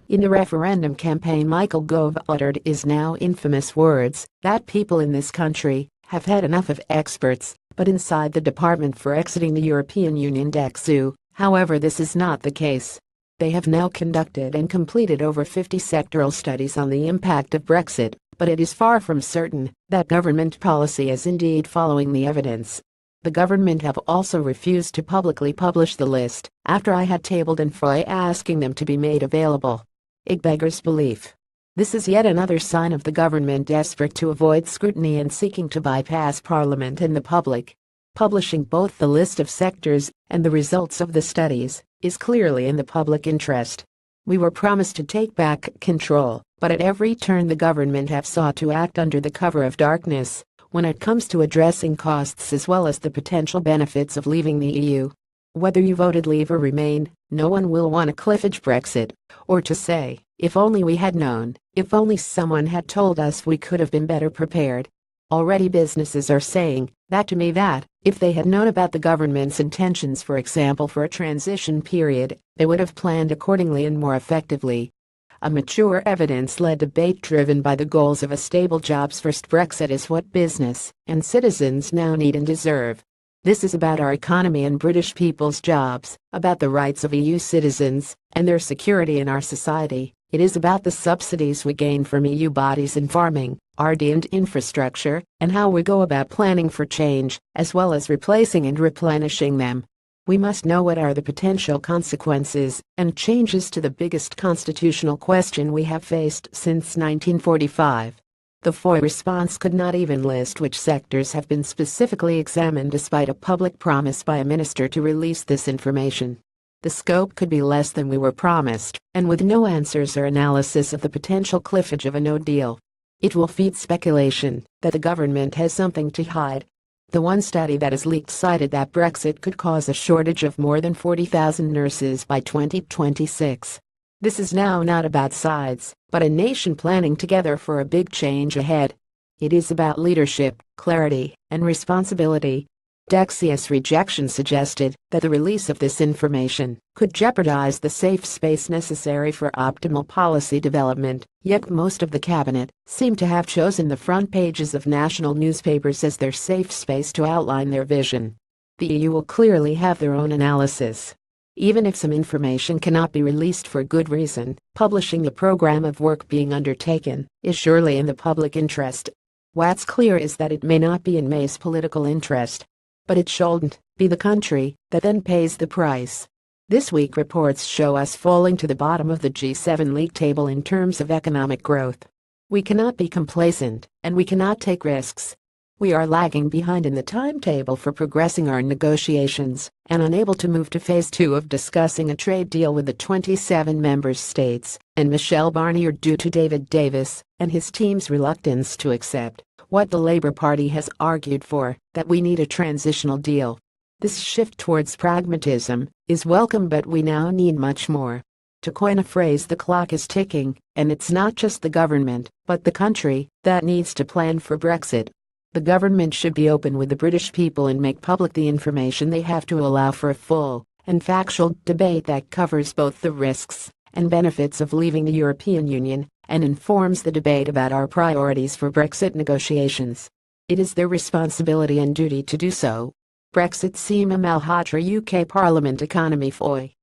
In the referendum campaign, Michael Gove uttered his now infamous words that people in this country have had enough of experts, but inside the Department for Exiting the European Union DEXU, however, this is not the case. They have now conducted and completed over 50 sectoral studies on the impact of Brexit, but it is far from certain that government policy is indeed following the evidence. The government have also refused to publicly publish the list after I had tabled an FOI asking them to be made available. It beggars belief. This is yet another sign of the government desperate to avoid scrutiny and seeking to bypass Parliament and the public. Publishing both the list of sectors and the results of the studies is clearly in the public interest. We were promised to take back control, but at every turn the government have sought to act under the cover of darkness when it comes to addressing costs as well as the potential benefits of leaving the EU. Whether you voted leave or remain, no one will want a cliff-edge Brexit, or to say, if only we had known, if only someone had told us, we could have been better prepared. Already businesses are saying that to me, that if they had known about the government's intentions, for example for a transition period, they would have planned accordingly and more effectively. A mature evidence-led debate driven by the goals of a stable jobs-first Brexit is what business and citizens now need and deserve. This is about our economy and British people's jobs, about the rights of EU citizens and their security in our society. It is about the subsidies we gain from EU bodies in farming, RD and infrastructure, and how we go about planning for change, as well as replacing and replenishing them. We must know what are the potential consequences and changes to the biggest constitutional question we have faced since 1945. The FOI response could not even list which sectors have been specifically examined despite a public promise by a minister to release this information. The scope could be less than we were promised, and with no answers or analysis of the potential cliffage of a no deal. It will feed speculation that the government has something to hide. The one study that is leaked cited that Brexit could cause a shortage of more than 40,000 nurses by 2026. This is now not about sides, but a nation planning together for a big change ahead. It is about leadership, clarity, and responsibility. DEXU's rejection suggested that the release of this information could jeopardize the safe space necessary for optimal policy development, yet most of the cabinet seem to have chosen the front pages of national newspapers as their safe space to outline their vision. The EU will clearly have their own analysis. Even if some information cannot be released for good reason, publishing the program of work being undertaken is surely in the public interest. What's clear is that it may not be in May's political interest, but it shouldn't be the country that then pays the price. This week reports show us falling to the bottom of the G7 league table in terms of economic growth. We cannot be complacent, and we cannot take risks. We are lagging behind in the timetable for progressing our negotiations, and unable to move to phase 2 of discussing a trade deal with the 27 member states and Michel Barnier, due to David Davis and his team's reluctance to accept what the Labour Party has argued for, that we need a transitional deal. This shift towards pragmatism is welcome, but we now need much more. To coin a phrase, the clock is ticking, and it's not just the government, but the country that needs to plan for Brexit. The government should be open with the British people and make public the information they have to allow for a full and factual debate that covers both the risks and benefits of leaving the European Union and informs the debate about our priorities for Brexit negotiations. It is their responsibility and duty to do so. Brexit Seema Malhotra, UK Parliament Economy FOI.